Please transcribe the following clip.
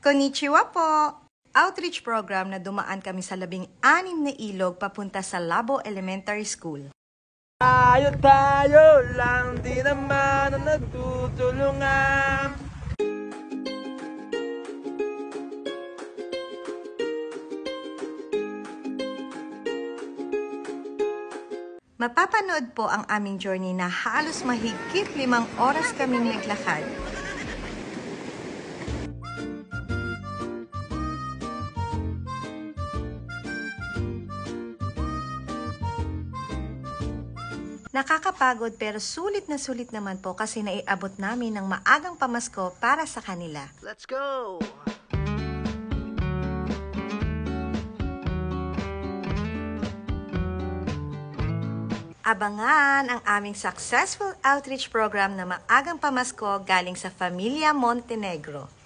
Konnichiwa po! Outreach program na dumaan kami sa 16 na ilog papunta sa Labo Elementary School. Tayo lang, di naman ang nagtutulungan. Mapapanood po ang aming journey na halos mahigit 5 oras kaming naglakad. Nakakapagod pero sulit naman po kasi naiabot namin ng maagang pamasko para sa kanila. Let's go! Abangan ang aming successful outreach program na maagang pamasko galing sa Familia Montenegro.